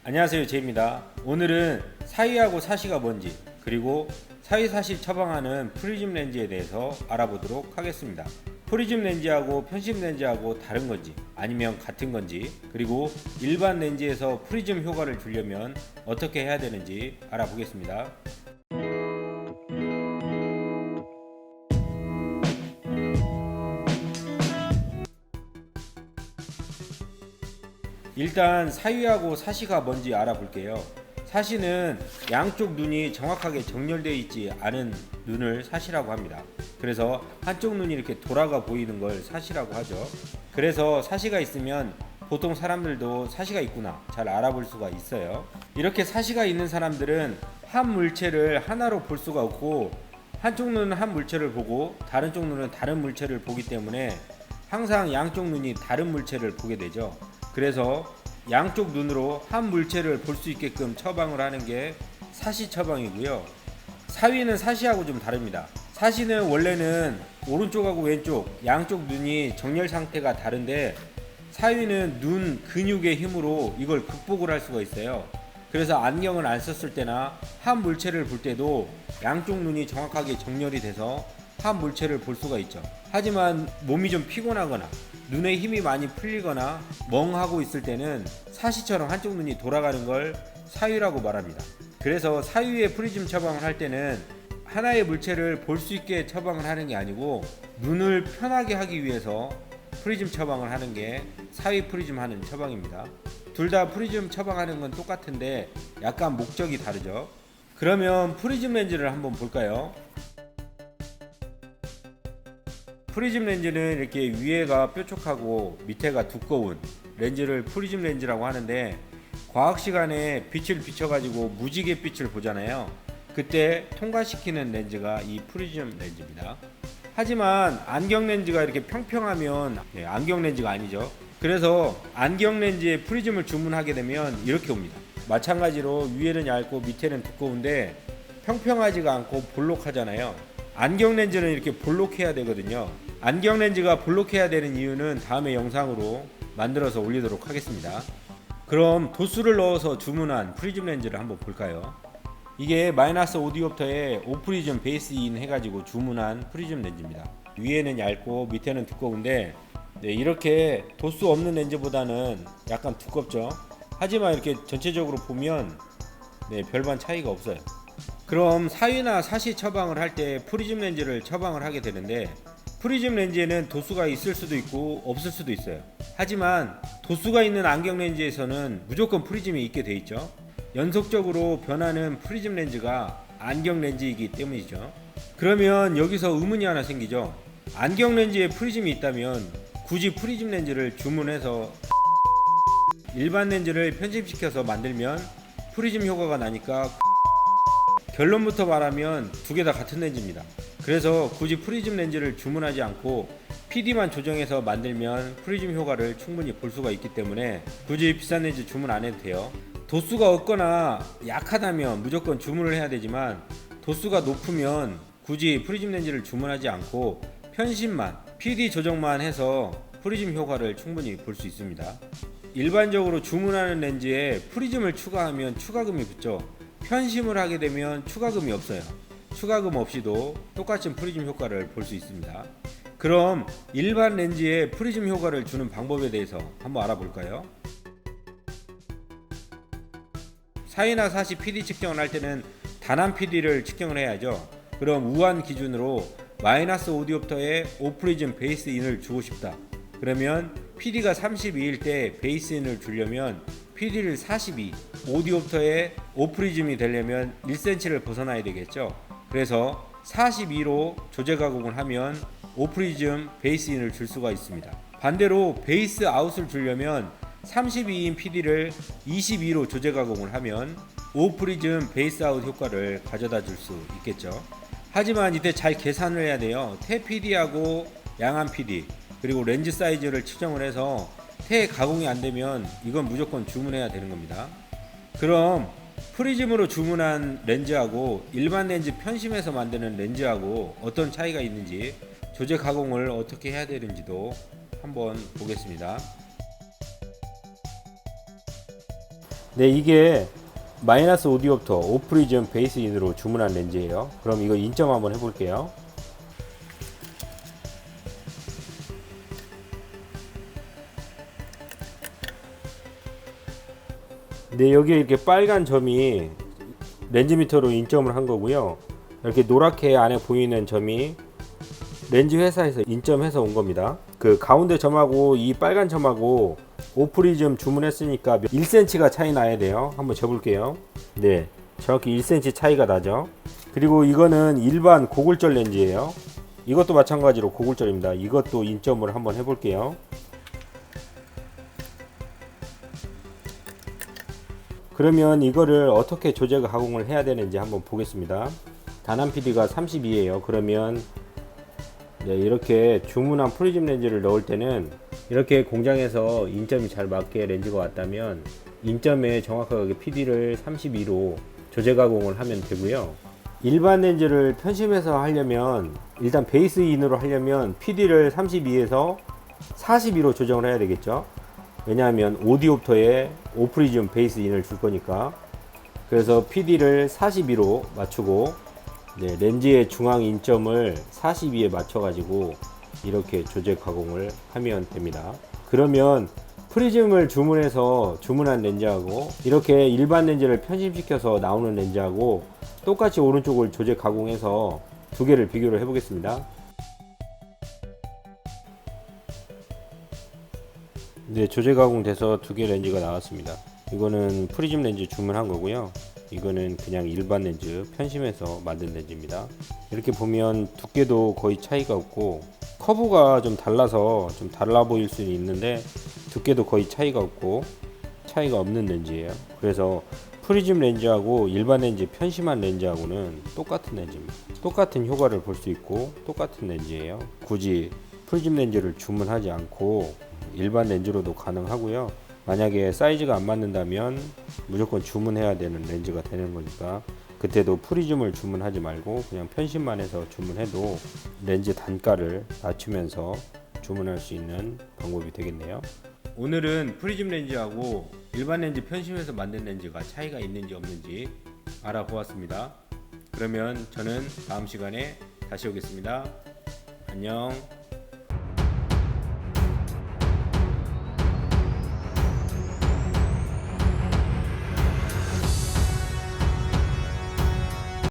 안녕하세요, 제이입니다. 오늘은 사위하고 사시가 뭔지, 그리고 사위 사시 처방하는 프리즘 렌즈에 대해서 알아보도록 하겠습니다. 프리즘 렌즈하고 편심 렌즈하고 다른 건지, 아니면 같은 건지, 그리고 일반 렌즈에서 프리즘 효과를 주려면 어떻게 해야 되는지 알아보겠습니다. 일단 사위하고 사시가 뭔지 알아볼게요. 사시는 양쪽 눈이 정확하게 정렬되어 있지 않은 눈을 사시라고 합니다. 그래서 한쪽 눈이 이렇게 돌아가 보이는 걸 사시라고 하죠. 그래서 사시가 있으면 보통 사람들도 사시가 있구나 잘 알아볼 수가 있어요. 이렇게 사시가 있는 사람들은 한 물체를 하나로 볼 수가 없고, 한쪽 눈은 한 물체를 보고 다른 쪽 눈은 다른 물체를 보기 때문에 항상 양쪽 눈이 다른 물체를 보게 되죠. 그래서 양쪽 눈으로 한 물체를 볼 수 있게끔 처방을 하는 게 사시 처방이고요. 사위는 사시하고 좀 다릅니다. 사시는 원래는 오른쪽하고 왼쪽 양쪽 눈이 정렬 상태가 다른데, 사위는 눈 근육의 힘으로 이걸 극복을 할 수가 있어요. 그래서 안경을 안 썼을 때나 한 물체를 볼 때도 양쪽 눈이 정확하게 정렬이 돼서 한 물체를 볼 수가 있죠. 하지만 몸이 좀 피곤하거나 눈에 힘이 많이 풀리거나 멍하고 있을 때는 사시처럼 한쪽 눈이 돌아가는 걸 사위라고 말합니다. 그래서 사위의 프리즘 처방을 할 때는 하나의 물체를 볼 수 있게 처방을 하는 게 아니고, 눈을 편하게 하기 위해서 프리즘 처방을 하는 게 사위 프리즘 하는 처방입니다. 둘 다 프리즘 처방하는 건 똑같은데 약간 목적이 다르죠. 그러면 프리즘 렌즈를 한번 볼까요? 프리즘 렌즈는 이렇게 위에가 뾰족하고 밑에가 두꺼운 렌즈를 프리즘 렌즈라고 하는데, 과학 시간에 빛을 비춰가지고 무지개 빛을 보잖아요. 그때 통과시키는 렌즈가 이 프리즘 렌즈입니다. 하지만 안경 렌즈가 이렇게 평평하면 안경 렌즈가 아니죠. 그래서 안경 렌즈에 프리즘을 주문하게 되면 이렇게 옵니다. 마찬가지로 위에는 얇고 밑에는 두꺼운데 평평하지가 않고 볼록하잖아요. 안경 렌즈는 이렇게 볼록해야 되거든요. 안경 렌즈가 볼록해야 되는 이유는 다음에 영상으로 만들어서 올리도록 하겠습니다. 그럼 도수를 넣어서 주문한 프리즘 렌즈를 한번 볼까요? 이게 마이너스 5디옵터에 5프리즘 베이스 인 해가지고 주문한 프리즘 렌즈입니다. 위에는 얇고 밑에는 두꺼운데, 이렇게 도수 없는 렌즈보다는 약간 두껍죠. 하지만 이렇게 전체적으로 보면 별반 차이가 없어요. 그럼 사위나 사시 처방을 할 때 프리즘 렌즈를 처방을 하게 되는데, 프리즘 렌즈에는 도수가 있을 수도 있고 없을 수도 있어요. 하지만 도수가 있는 안경 렌즈에서는 무조건 프리즘이 있게 돼 있죠. 연속적으로 변하는 프리즘 렌즈가 안경 렌즈이기 때문이죠. 그러면 여기서 의문이 하나 생기죠. 안경 렌즈에 프리즘이 있다면 굳이 프리즘 렌즈를 주문해서 일반 렌즈를 편집시켜서 만들면 프리즘 효과가 나니까, 결론부터 말하면 두 개 다 같은 렌즈입니다. 그래서 굳이 프리즘 렌즈를 주문하지 않고 PD만 조정해서 만들면 프리즘 효과를 충분히 볼 수가 있기 때문에 굳이 비싼 렌즈 주문 안 해도 돼요. 도수가 없거나 약하다면 무조건 주문을 해야 되지만, 도수가 높으면 굳이 프리즘 렌즈를 주문하지 않고 편심만, PD 조정만 해서 프리즘 효과를 충분히 볼 수 있습니다. 일반적으로 주문하는 렌즈에 프리즘을 추가하면 추가금이 붙죠. 편심을 하게 되면 추가금이 없어요. 추가금 없이도 똑같은 프리즘 효과를 볼 수 있습니다. 그럼 일반 렌즈에 프리즘 효과를 주는 방법에 대해서 한번 알아볼까요? 사위나 사시 PD 측정을 할 때는 단한 PD를 측정을 해야죠. 그럼 우한 기준으로 마이너스 5디옵터에 5프리즘 베이스 인을 주고 싶다. 그러면 PD가 32일 때 베이스 인을 주려면 PD를 42, 5디옵터에 5프리즘이 되려면 1cm를 벗어나야 되겠죠. 그래서 42로 조제 가공을 하면 5프리즘 베이스 인을 줄 수가 있습니다. 반대로 베이스 아웃을 주려면 32인 PD를 22로 조제 가공을 하면 5프리즘 베이스 아웃 효과를 가져다 줄 수 있겠죠. 하지만 이때 잘 계산을 해야 돼요. 태 PD하고 양한 PD, 그리고 렌즈 사이즈를 측정을 해서 태 가공이 안 되면 이건 무조건 주문해야 되는 겁니다. 그럼 프리즘으로 주문한 렌즈하고 일반 렌즈 편심해서 만드는 렌즈하고 어떤 차이가 있는지, 조제 가공을 어떻게 해야 되는지도 한번 보겠습니다. 네, 이게 마이너스 5디옵터 오프리즘 베이스 인으로 주문한 렌즈예요. 그럼 이거 인점 한번 해볼게요. 네, 여기에 이렇게 빨간 점이 렌즈 미터로 인점을 한 거고요. 이렇게 노랗게 안에 보이는 점이 렌즈 회사에서 인점해서 온 겁니다. 그 가운데 점하고 이 빨간 점하고 오프리즘 주문했으니까 1cm가 차이 나야 돼요. 한번 재볼게요. 네, 정확히 1cm 차이가 나죠. 그리고 이거는 일반 고글절 렌즈예요. 이것도 마찬가지로 고글절입니다. 이것도 인점을 한번 해볼게요. 그러면 이거를 어떻게 조제 가공을 해야 되는지 한번 보겠습니다. 단한 PD가 32예요. 그러면 네, 이렇게 주문한 프리즘 렌즈를 넣을 때는 이렇게 공장에서 인점이 잘 맞게 렌즈가 왔다면 인점에 정확하게 PD를 32로 조제 가공을 하면 되고요. 일반 렌즈를 편심해서 하려면 일단 베이스 인으로 하려면 PD를 32에서 42로 조정을 해야 되겠죠. 왜냐하면 5디옵터에 오프리즘 베이스 인을 줄 거니까. 그래서 PD를 42로 맞추고 네, 렌즈의 중앙 인점을 42에 맞춰 가지고 이렇게 조제 가공을 하면 됩니다. 그러면 프리즘을 주문해서 주문한 렌즈하고 이렇게 일반 렌즈를 편심시켜서 나오는 렌즈하고 똑같이 오른쪽을 조제 가공해서 두 개를 비교를 해 보겠습니다. 네, 조제 가공돼서 두 개 렌즈가 나왔습니다. 이거는 프리즘 렌즈 주문한 거고요. 이거는 그냥 일반 렌즈 편심해서 만든 렌즈입니다. 이렇게 보면 두께도 거의 차이가 없고 커브가 좀 달라서 좀 달라 보일 수는 있는데 두께도 거의 차이가 없고 차이가 없는 렌즈예요. 그래서 프리즘 렌즈하고 일반 렌즈 편심한 렌즈하고는 똑같은 렌즈입니다. 똑같은 효과를 볼 수 있고 똑같은 렌즈예요. 굳이 프리즘 렌즈를 주문하지 않고 일반 렌즈로도 가능하고요. 만약에 사이즈가 안 맞는다면 무조건 주문해야 되는 렌즈가 되는 거니까 그때도 프리즘을 주문하지 말고 그냥 편심만 해서 주문해도 렌즈 단가를 낮추면서 주문할 수 있는 방법이 되겠네요. 오늘은 프리즘 렌즈하고 일반 렌즈 편심해서 만든 렌즈가 차이가 있는지 없는지 알아보았습니다. 그러면 저는 다음 시간에 다시 오겠습니다. 안녕.